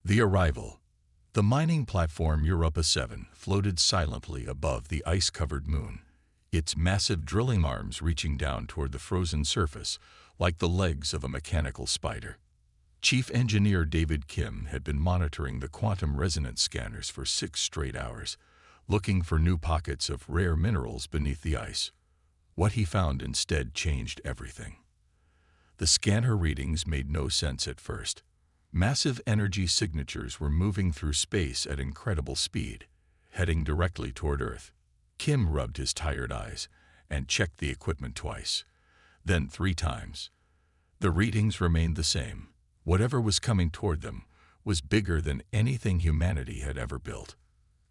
The arrival. The mining platform Europa 7 floated silently above the ice-covered moon, its massive drilling arms reaching down toward the frozen surface like the legs of a mechanical spider. Chief Engineer David Kim had been monitoring the quantum resonance scanners for 6 straight hours, looking for new pockets of rare minerals beneath the ice. What he found instead changed everything. The scanner readings made no sense at first. Massive energy signatures were moving through space at incredible speed, heading directly toward Earth. Kim rubbed his tired eyes and checked the equipment twice, then 3 times. The readings remained the same. Whatever was coming toward them was bigger than anything humanity had ever built.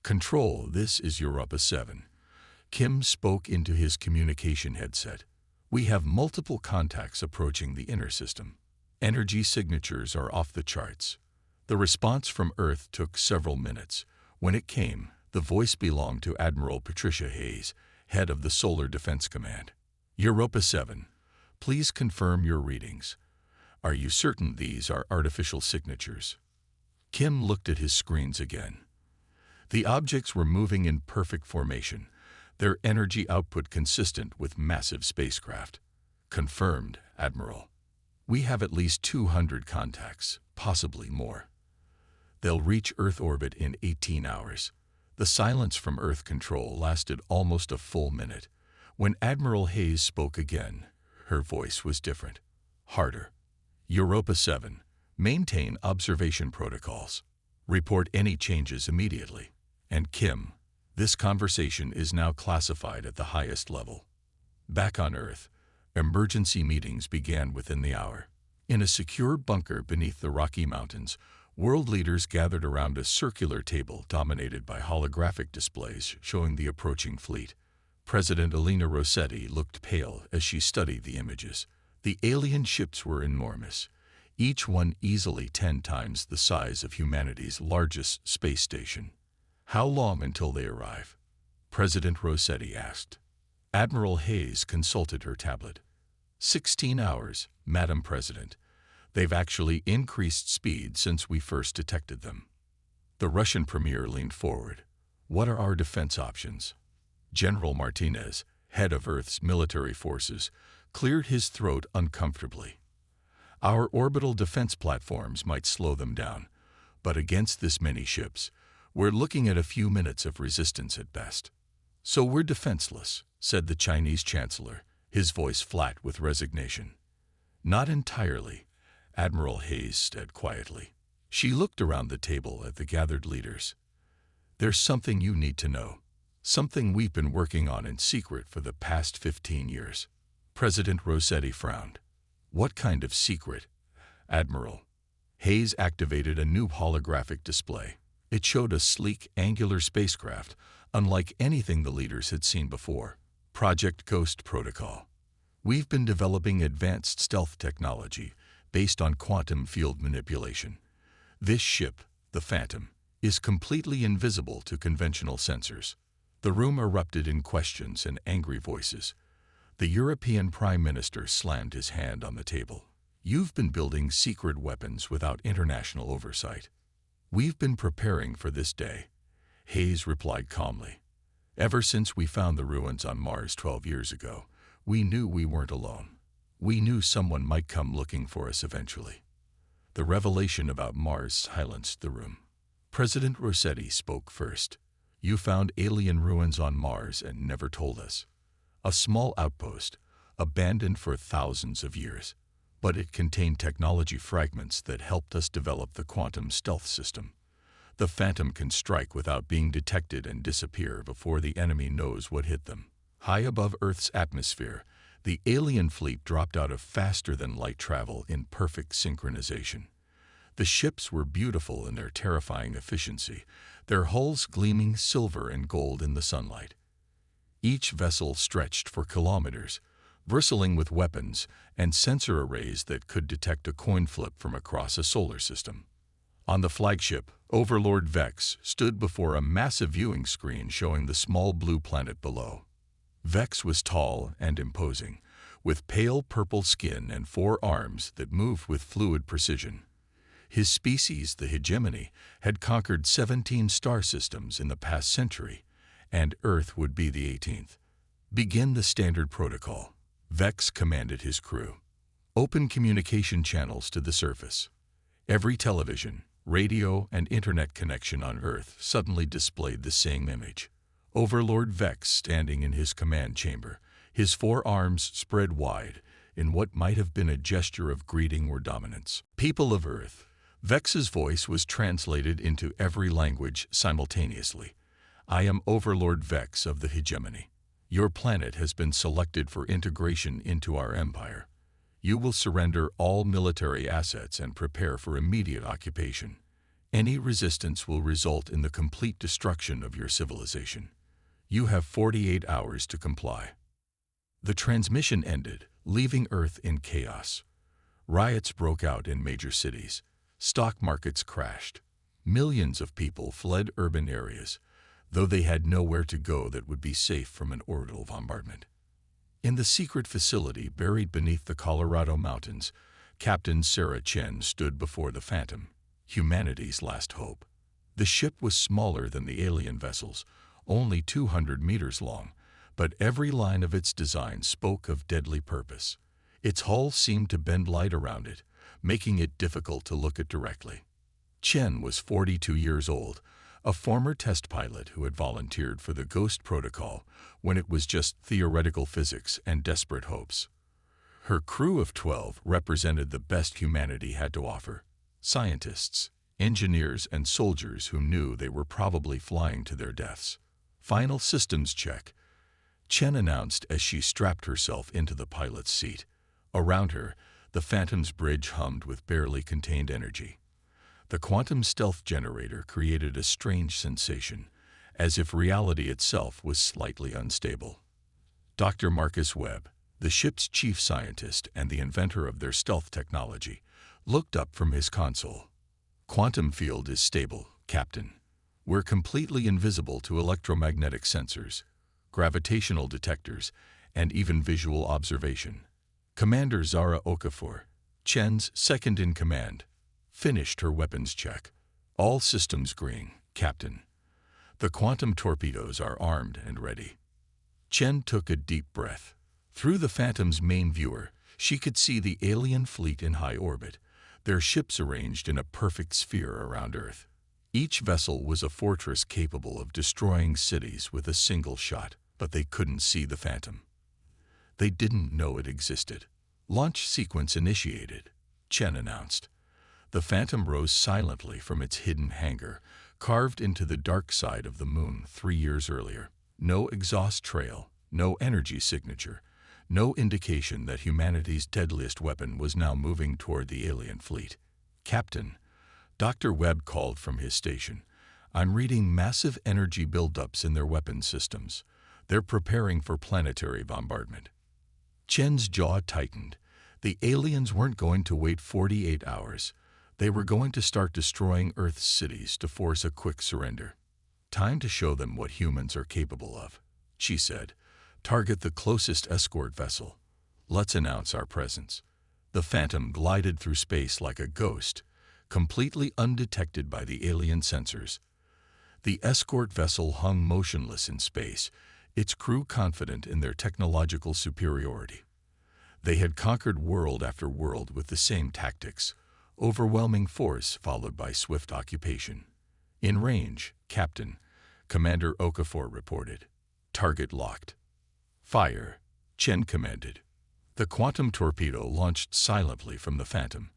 "Control, this is Europa 7. Kim spoke into his communication headset. "We have multiple contacts approaching the inner system. Energy signatures are off the charts." The response from Earth took several minutes. When it came, the voice belonged to Admiral Patricia Hayes, head of the Solar Defense Command. "Europa 7, please confirm your readings. Are you certain these are artificial signatures?" Kim looked at his screens again. The objects were moving in perfect formation, their energy output consistent with massive spacecraft. "Confirmed, Admiral. We have at least 200 contacts, possibly more. They'll reach Earth orbit in 18 hours. The silence from Earth control lasted almost a full minute. When Admiral Hayes spoke again, her voice was different, harder. "Europa 7, maintain observation protocols. Report any changes immediately. And Kim, this conversation is now classified at the highest level." Back on Earth, emergency meetings began within the hour. In a secure bunker beneath the Rocky Mountains, world leaders gathered around a circular table dominated by holographic displays showing the approaching fleet. President Elena Rossetti looked pale as she studied the images. The alien ships were enormous, each one easily 10 times the size of humanity's largest space station. "How long until they arrive?" President Rossetti asked. Admiral Hayes consulted her tablet. 16 hours, Madam President. They've actually increased speed since we first detected them." The Russian premier leaned forward. "What are our defense options?" General Martinez, head of Earth's military forces, cleared his throat uncomfortably. "Our orbital defense platforms might slow them down, but against this many ships, we're looking at a few minutes of resistance at best." "So we're defenseless," said the Chinese chancellor, his voice flat with resignation. "Not entirely," Admiral Hayes said quietly. She looked around the table at the gathered leaders. "There's something you need to know, something we've been working on in secret for the past 15 years. President Rossetti frowned. "What kind of secret, Admiral?" Hayes activated a new holographic display. It showed a sleek, angular spacecraft, unlike anything the leaders had seen before. "Project Ghost Protocol. We've been developing advanced stealth technology based on quantum field manipulation. This ship, the Phantom, is completely invisible to conventional sensors." The room erupted in questions and angry voices. The European Prime Minister slammed his hand on the table. "You've been building secret weapons without international oversight." "We've been preparing for this day," Hayes replied calmly. "Ever since we found the ruins on Mars 12 years ago, we knew we weren't alone. We knew someone might come looking for us eventually." The revelation about Mars silenced the room. President Rossetti spoke first. "You found alien ruins on Mars and never told us. A small outpost, abandoned for thousands of years. But it contained technology fragments that helped us develop the quantum stealth system. The Phantom can strike without being detected and disappear before the enemy knows what hit them. High above Earth's atmosphere, the alien fleet dropped out of faster-than-light travel in perfect synchronization. The ships were beautiful in their terrifying efficiency, their hulls gleaming silver and gold in the sunlight. Each vessel stretched for kilometers, bristling with weapons and sensor arrays that could detect a coin flip from across a solar system. On the flagship, Overlord Vex stood before a massive viewing screen showing the small blue planet below. Vex was tall and imposing, with pale purple skin and 4 arms that moved with fluid precision. His species, the hegemony, had conquered 17 star systems in the past century, and Earth would be the 18th. Begin the standard protocol. Vex commanded his crew. Open communication channels to the surface. Every television, radio, and internet connection on Earth suddenly displayed the same image. Overlord Vex standing in his command chamber, his four arms spread wide in what might have been a gesture of greeting or dominance. People of Earth. Vex's voice was translated into every language simultaneously. I am Overlord Vex of the hegemony. Your planet has been selected for integration into our empire. You will surrender all military assets and prepare for immediate occupation. Any resistance will result in the complete destruction of your civilization. You have 48 hours to comply. The transmission ended, leaving Earth in chaos. Riots broke out in major cities. Stock markets crashed. Millions of people fled urban areas, though they had nowhere to go that would be safe from an orbital bombardment. In the secret facility buried beneath the Colorado mountains, Captain Sarah Chen stood before the Phantom, humanity's last hope. The ship was smaller than the alien vessels, only 200 meters long, but every line of its design spoke of deadly purpose. Its hull seemed to bend light around it, making it difficult to look at directly. Chen was 42 years old, a former test pilot who had volunteered for the Ghost Protocol when it was just theoretical physics and desperate hopes. Her crew of 12 represented the best humanity had to offer: scientists, engineers, and soldiers who knew they were probably flying to their deaths. Final systems check, Chen announced as she strapped herself into the pilot's seat. Around her, the Phantom's bridge hummed with barely contained energy. The quantum stealth generator created a strange sensation, as if reality itself was slightly unstable. Dr. Marcus Webb, the ship's chief scientist and the inventor of their stealth technology, looked up from his console. Quantum field is stable, Captain. We're completely invisible to electromagnetic sensors, gravitational detectors, and even visual observation. Commander Zara Okafor, Chen's second-in-command, finished her weapons check. All systems green, Captain. The quantum torpedoes are armed and ready. Chen took a deep breath. Through the Phantom's main viewer, she could see the alien fleet in high orbit, their ships arranged in a perfect sphere around Earth. Each vessel was a fortress capable of destroying cities with a single shot, but they couldn't see the Phantom. They didn't know it existed. Launch sequence initiated, Chen announced. The Phantom rose silently from its hidden hangar, carved into the dark side of the moon 3 years earlier. No exhaust trail, no energy signature, no indication that humanity's deadliest weapon was now moving toward the alien fleet. Captain, Dr. Webb called from his station. I'm reading massive energy buildups in their weapon systems. They're preparing for planetary bombardment. Chen's jaw tightened. The aliens weren't going to wait 48 hours. They were going to start destroying Earth's cities to force a quick surrender. Time to show them what humans are capable of, she said. Target the closest escort vessel. Let's announce our presence. The Phantom glided through space like a ghost, completely undetected by the alien sensors. The escort vessel hung motionless in space, its crew confident in their technological superiority. They had conquered world after world with the same tactics: overwhelming force followed by swift occupation. In range, Captain, Commander Okafor reported. Target locked. Fire, Chen commanded. The quantum torpedo launched silently from the Phantom,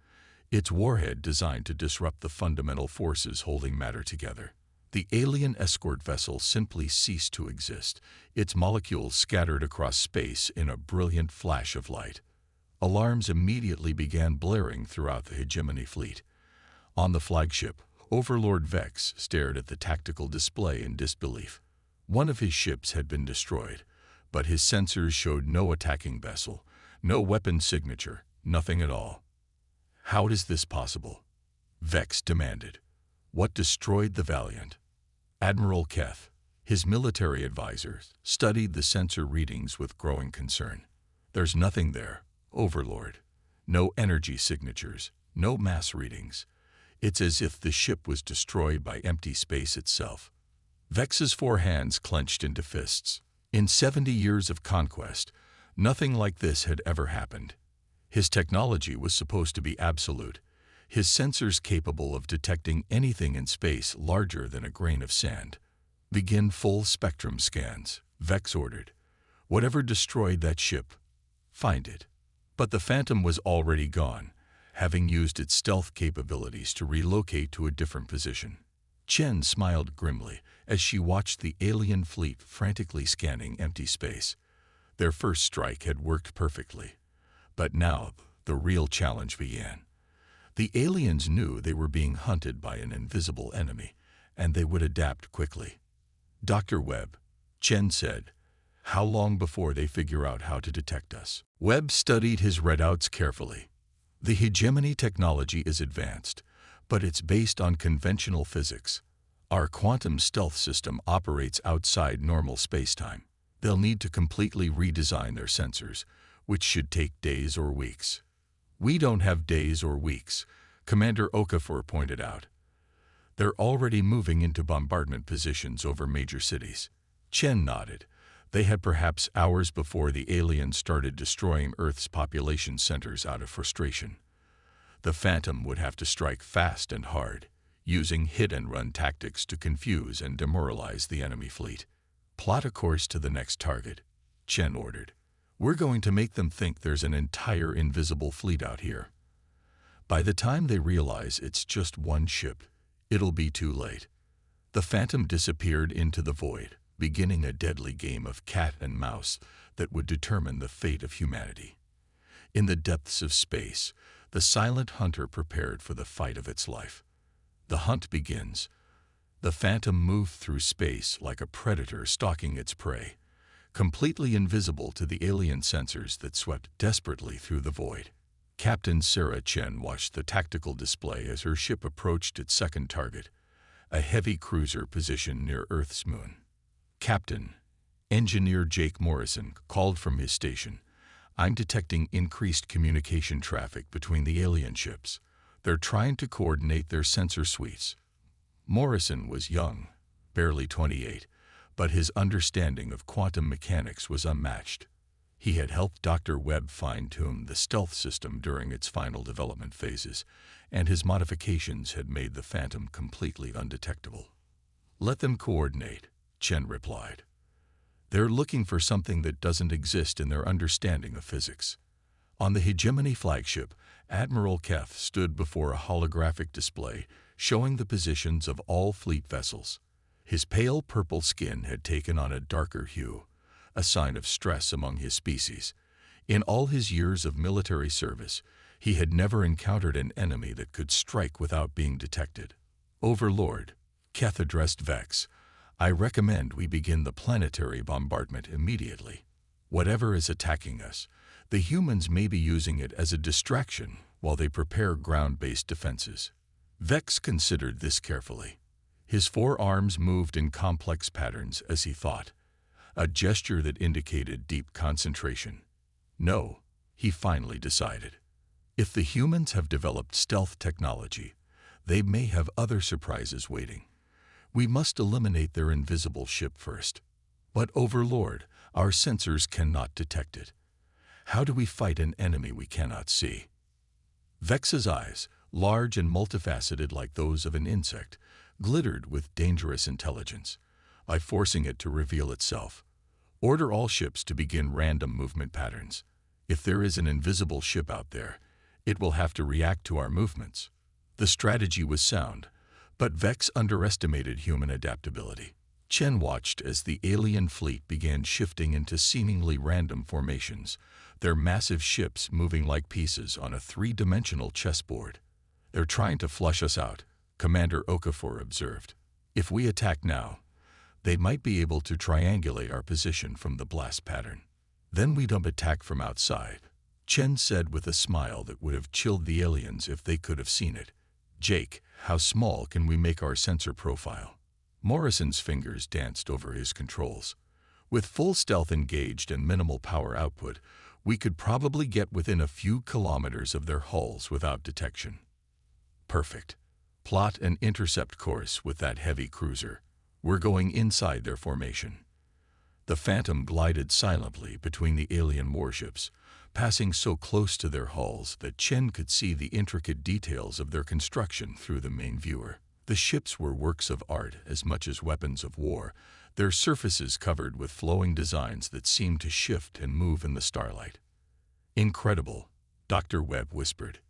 its warhead designed to disrupt the fundamental forces holding matter together. The alien escort vessel simply ceased to exist, its molecules scattered across space in a brilliant flash of light. Alarms immediately began blaring throughout the hegemony fleet. On the flagship, Overlord Vex stared at the tactical display in disbelief. One of his ships had been destroyed, but his sensors showed no attacking vessel, no weapon signature, nothing at all. How is this possible? Vex demanded. What destroyed the Valiant? Admiral Keth, his military advisor, studied the sensor readings with growing concern. There's nothing there, Overlord. No energy signatures, no mass readings. It's as if the ship was destroyed by empty space itself. Vex's 4 hands clenched into fists. In 70 years of conquest, nothing like this had ever happened. His technology was supposed to be absolute, his sensors capable of detecting anything in space larger than a grain of sand. Begin full spectrum scans, Vex ordered. Whatever destroyed that ship, find it. But the Phantom was already gone, having used its stealth capabilities to relocate to a different position. Chen smiled grimly as she watched the alien fleet frantically scanning empty space. Their first strike had worked perfectly. But now, the real challenge began. The aliens knew they were being hunted by an invisible enemy, and they would adapt quickly. "Dr. Webb," Chen said, "how long before they figure out how to detect us?" Webb studied his readouts carefully. The hegemony technology is advanced, but it's based on conventional physics. Our quantum stealth system operates outside normal spacetime. They'll need to completely redesign their sensors, which should take days or weeks. "We don't have days or weeks," Commander Okafor pointed out. "They're already moving into bombardment positions over major cities." Chen nodded. They had perhaps hours before the aliens started destroying Earth's population centers out of frustration. The Phantom would have to strike fast and hard, using hit-and-run tactics to confuse and demoralize the enemy fleet. "Plot a course to the next target," Chen ordered. "We're going to make them think there's an entire invisible fleet out here. By the time they realize it's just one ship, it'll be too late." The Phantom disappeared into the void, beginning a deadly game of cat and mouse that would determine the fate of humanity. In the depths of space, the silent hunter prepared for the fight of its life. The hunt begins. The Phantom moved through space like a predator stalking its prey, completely invisible to the alien sensors that swept desperately through the void. Captain Sarah Chen watched the tactical display as her ship approached its second target, a heavy cruiser positioned near Earth's moon. "Captain," Engineer Jake Morrison called from his station, "I'm detecting increased communication traffic between the alien ships. They're trying to coordinate their sensor suites." Morrison was young, barely 28, but his understanding of quantum mechanics was unmatched. He had helped Dr. Webb fine-tune the stealth system during its final development phases, and his modifications had made the Phantom completely undetectable. "Let them coordinate," Chen replied. "They're looking for something that doesn't exist in their understanding of physics." On the Hegemony flagship, Admiral Keth stood before a holographic display showing the positions of all fleet vessels. His pale purple skin had taken on a darker hue, a sign of stress among his species. In all his years of military service, he had never encountered an enemy that could strike without being detected. "Overlord," Keth addressed Vex, "I recommend we begin the planetary bombardment immediately. Whatever is attacking us, the humans may be using it as a distraction while they prepare ground-based defenses." Vex considered this carefully. His 4 arms moved in complex patterns as he thought, a gesture that indicated deep concentration. "No," he finally decided. "If the humans have developed stealth technology, they may have other surprises waiting. We must eliminate their invisible ship first. But Overlord, our sensors cannot detect it. How do we fight an enemy we cannot see?" Vex's eyes, large and multifaceted like those of an insect, glittered with dangerous intelligence. "By forcing it to reveal itself. Order all ships to begin random movement patterns. If there is an invisible ship out there, it will have to react to our movements." The strategy was sound, but Vex underestimated human adaptability. Chen watched as the alien fleet began shifting into seemingly random formations, their massive ships moving like pieces on a 3-dimensional chessboard. "They're trying to flush us out," Commander Okafor observed. "If we attack now, they might be able to triangulate our position from the blast pattern. Then we don't attack from outside," Chen said with a smile that would have chilled the aliens if they could have seen it. "Jake, how small can we make our sensor profile?" Morrison's fingers danced over his controls. "With full stealth engaged and minimal power output, we could probably get within a few kilometers of their hulls without detection." "Perfect. Plot an intercept course with that heavy cruiser. We're going inside their formation." The Phantom glided silently between the alien warships, passing so close to their hulls that Chen could see the intricate details of their construction through the main viewer. The ships were works of art as much as weapons of war, their surfaces covered with flowing designs that seemed to shift and move in the starlight. "Incredible," Dr. Webb whispered.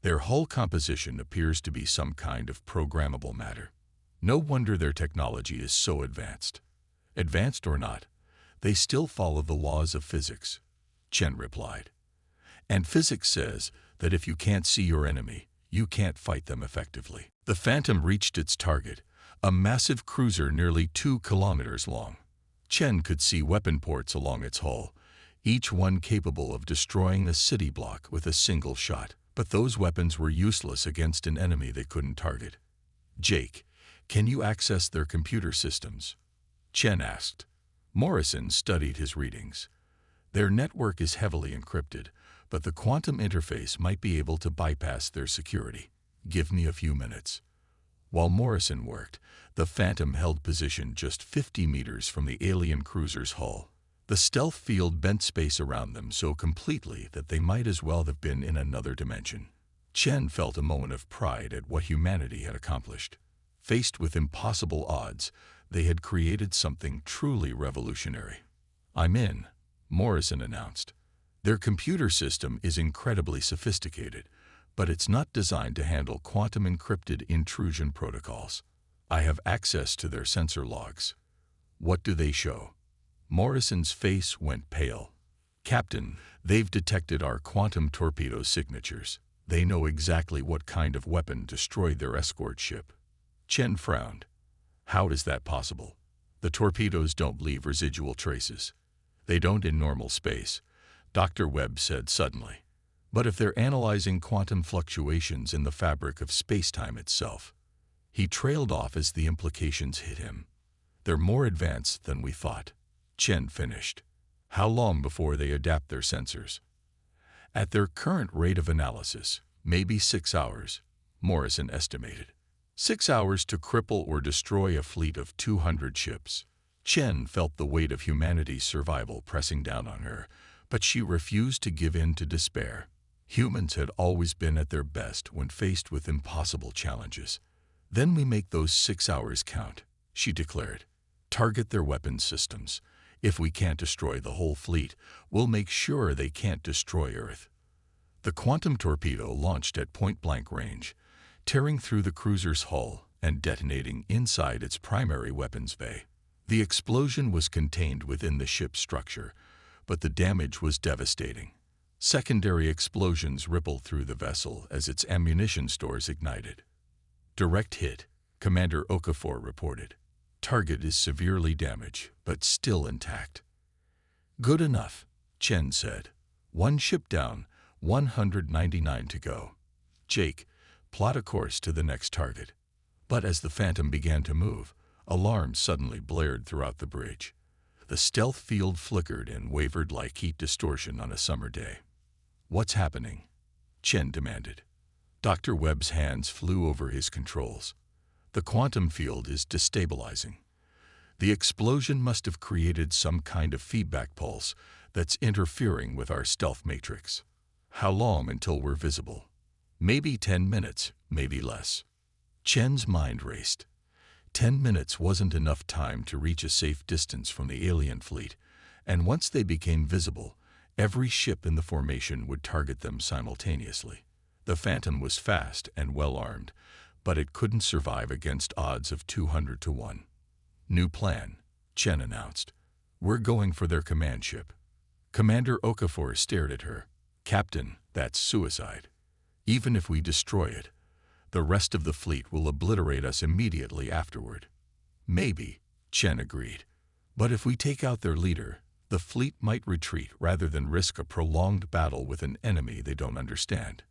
"Their hull composition appears to be some kind of programmable matter. No wonder their technology is so advanced." "Advanced or not, they still follow the laws of physics," Chen replied. "And physics says that if you can't see your enemy, you can't fight them effectively." The Phantom reached its target, a massive cruiser nearly 2 kilometers long. Chen could see weapon ports along its hull, each one capable of destroying a city block with a single shot. But those weapons were useless against an enemy they couldn't target. "Jake, can you access their computer systems?" Chen asked. Morrison studied his readings. "Their network is heavily encrypted, but the quantum interface might be able to bypass their security. Give me a few minutes." While Morrison worked, the Phantom held position just 50 meters from the alien cruiser's hull. The stealth field bent space around them so completely that they might as well have been in another dimension. Chen felt a moment of pride at what humanity had accomplished. Faced with impossible odds, they had created something truly revolutionary. "I'm in," Morrison announced. "Their computer system is incredibly sophisticated, but it's not designed to handle quantum-encrypted intrusion protocols. I have access to their sensor logs." "What do they show?" Morrison's face went pale. "Captain, they've detected our quantum torpedo signatures. They know exactly what kind of weapon destroyed their escort ship." Chen frowned. "How is that possible? The torpedoes don't leave residual traces." "They don't in normal space," Dr. Webb said suddenly. "But if they're analyzing quantum fluctuations in the fabric of space-time itself." He trailed off as the implications hit him. "They're more advanced than we thought," Chen finished. "How long before they adapt their sensors?" "At their current rate of analysis, maybe 6 hours," Morrison estimated. 6 hours to cripple or destroy a fleet of 200 ships. Chen felt the weight of humanity's survival pressing down on her, but she refused to give in to despair. Humans had always been at their best when faced with impossible challenges. "Then we make those 6 hours count," she declared. "Target their weapons systems. If we can't destroy the whole fleet, we'll make sure they can't destroy Earth." The quantum torpedo launched at point-blank range, tearing through the cruiser's hull and detonating inside its primary weapons bay. The explosion was contained within the ship's structure, but the damage was devastating. Secondary explosions rippled through the vessel as its ammunition stores ignited. "Direct hit," Commander Okafor reported. "Target is severely damaged, but still intact." "Good enough," Chen said. "One ship down, 199 to go. Jake, plot a course to the next target." But as the Phantom began to move, alarms suddenly blared throughout the bridge. The stealth field flickered and wavered like heat distortion on a summer day. "What's happening?" Chen demanded. Dr. Webb's hands flew over his controls. "The quantum field is destabilizing. The explosion must have created some kind of feedback pulse that's interfering with our stealth matrix." "How long until we're visible?" "Maybe 10 minutes, maybe less." Chen's mind raced. 10 minutes wasn't enough time to reach a safe distance from the alien fleet, and once they became visible, every ship in the formation would target them simultaneously. The Phantom was fast and well-armed, but it couldn't survive against odds of 200 to 1. "New plan," Chen announced. "We're going for their command ship." Commander Okafor stared at her. "Captain, that's suicide. Even if we destroy it, the rest of the fleet will obliterate us immediately afterward." "Maybe," Chen agreed. "But if we take out their leader, the fleet might retreat rather than risk a prolonged battle with an enemy they don't understand."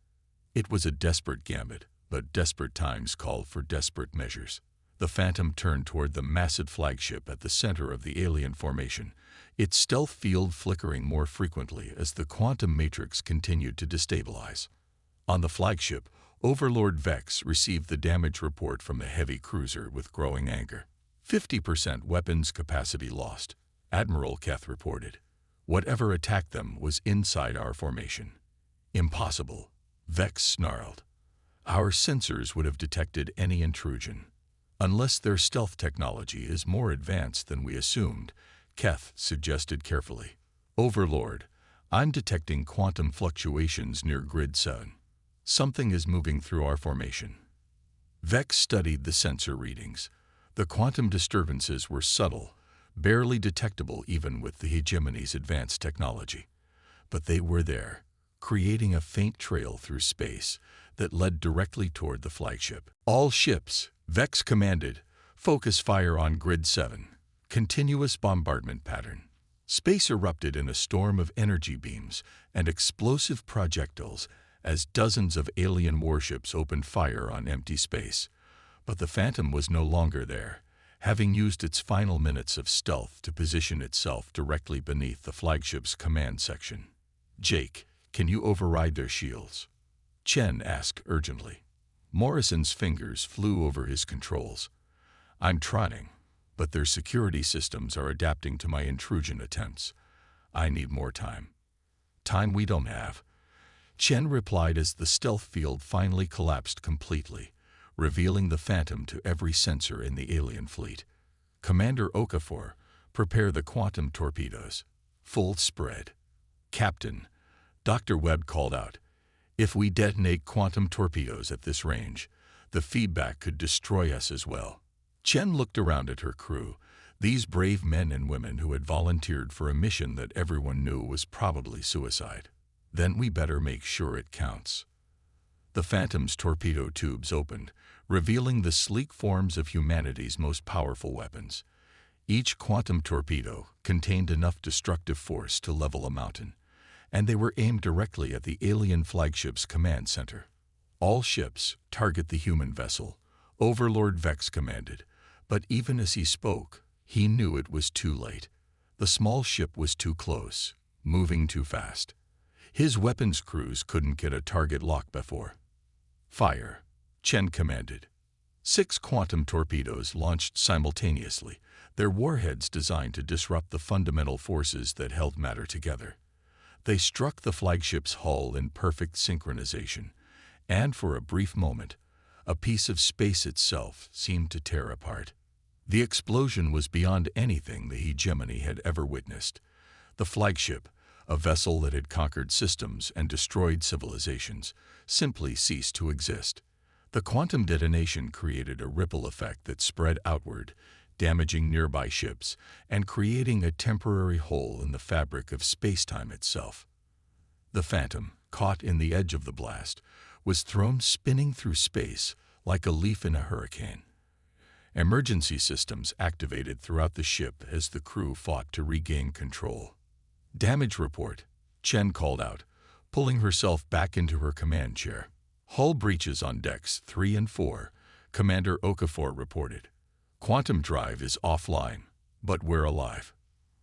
It was a desperate gambit, but desperate times called for desperate measures. The Phantom turned toward the massive flagship at the center of the alien formation, its stealth field flickering more frequently as the quantum matrix continued to destabilize. On the flagship, Overlord Vex received the damage report from the heavy cruiser with growing anger. 50% weapons capacity lost, Admiral Keth reported. Whatever attacked them was inside our formation. Impossible, Vex snarled. Our sensors would have detected any intrusion. Unless their stealth technology is more advanced than we assumed, Keth suggested carefully. Overlord, I'm detecting quantum fluctuations near Grid 7. Something is moving through our formation. Vex studied the sensor readings. The quantum disturbances were subtle, barely detectable even with the hegemony's advanced technology. But they were there, creating a faint trail through space that led directly toward the flagship. All ships, Vex commanded, focus fire on Grid 7. Continuous bombardment pattern. Space erupted in a storm of energy beams and explosive projectiles as dozens of alien warships opened fire on empty space. But the Phantom was no longer there, having used its final minutes of stealth to position itself directly beneath the flagship's command section. Jake, can you override their shields? Chen asked urgently. Morrison's fingers flew over his controls. I'm trying, but their security systems are adapting to my intrusion attempts. I need more time. Time we don't have. Chen replied as the stealth field finally collapsed completely, revealing the Phantom to every sensor in the alien fleet. Commander Okafor, prepare the quantum torpedoes. Full spread. Captain, Dr. Webb called out. If we detonate quantum torpedoes at this range, the feedback could destroy us as well. Chen looked around at her crew, these brave men and women who had volunteered for a mission that everyone knew was probably suicide. Then we better make sure it counts. The Phantom's torpedo tubes opened, revealing the sleek forms of humanity's most powerful weapons. Each quantum torpedo contained enough destructive force to level a mountain, and they were aimed directly at the alien flagship's command center. All ships target the human vessel, Overlord Vex commanded, but even as he spoke, he knew it was too late. The small ship was too close, moving too fast. His weapons crews couldn't get a target lock before. Fire, Chen commanded. 6 quantum torpedoes launched simultaneously, their warheads designed to disrupt the fundamental forces that held matter together. They struck the flagship's hull in perfect synchronization, and for a brief moment, a piece of space itself seemed to tear apart. The explosion was beyond anything the hegemony had ever witnessed. The flagship, a vessel that had conquered systems and destroyed civilizations, simply ceased to exist. The quantum detonation created a ripple effect that spread outward, damaging nearby ships and creating a temporary hole in the fabric of space-time itself. The Phantom, caught in the edge of the blast, was thrown spinning through space like a leaf in a hurricane. Emergency systems activated throughout the ship as the crew fought to regain control. Damage report, Chen called out, pulling herself back into her command chair. Hull breaches on decks 3 and 4, Commander Okafor reported. Quantum drive is offline, but we're alive.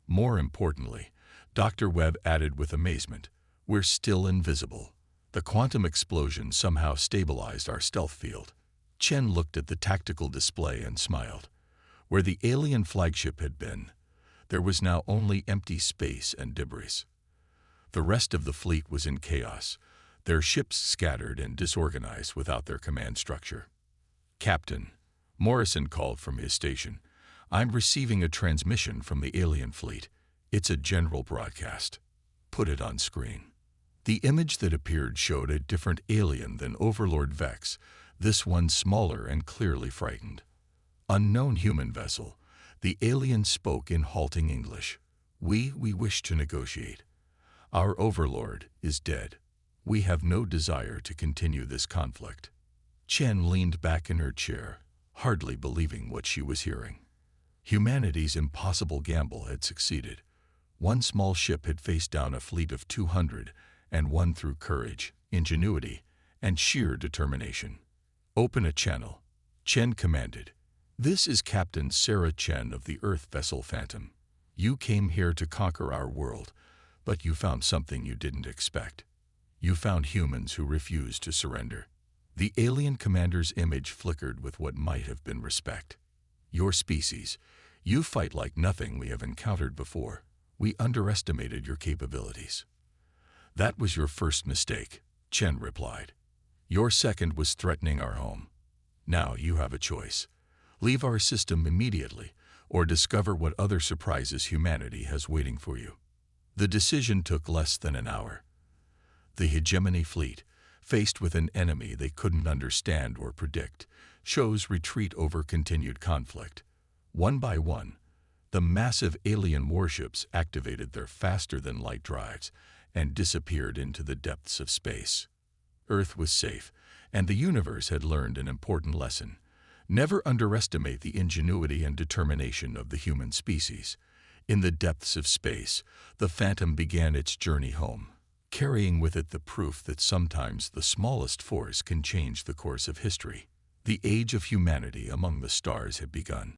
More importantly, Dr. Webb added with amazement, we're still invisible. The quantum explosion somehow stabilized our stealth field. Chen looked at the tactical display and smiled. Where the alien flagship had been, there was now only empty space and debris. The rest of the fleet was in chaos, their ships scattered and disorganized without their command structure. Captain, Morrison called from his station. I'm receiving a transmission from the alien fleet. It's a general broadcast. Put it on screen. The image that appeared showed a different alien than Overlord Vex, this one smaller and clearly frightened. Unknown human vessel, the alien spoke in halting English. We wish to negotiate. Our Overlord is dead. We have no desire to continue this conflict. Chen leaned back in her chair, hardly believing what she was hearing. Humanity's impossible gamble had succeeded. One small ship had faced down a fleet of 200 and won through courage, ingenuity, and sheer determination. Open a channel, Chen commanded. This is Captain Sarah Chen of the Earth vessel Phantom. You came here to conquer our world, but you found something you didn't expect. You found humans who refused to surrender. The alien commander's image flickered with what might have been respect. "Your species. You fight like nothing we have encountered before. We underestimated your capabilities." "That was your first mistake," Chen replied. "Your second was threatening our home. Now you have a choice. Leave our system immediately, or discover what other surprises humanity has waiting for you." The decision took less than an hour. The hegemony fleet, faced with an enemy they couldn't understand or predict, chose retreat over continued conflict. One by one, the massive alien warships activated their faster-than-light drives and disappeared into the depths of space. Earth was safe, and the universe had learned an important lesson. Never underestimate the ingenuity and determination of the human species. In the depths of space, the Phantom began its journey home, carrying with it the proof that sometimes the smallest force can change the course of history. The age of humanity among the stars had begun.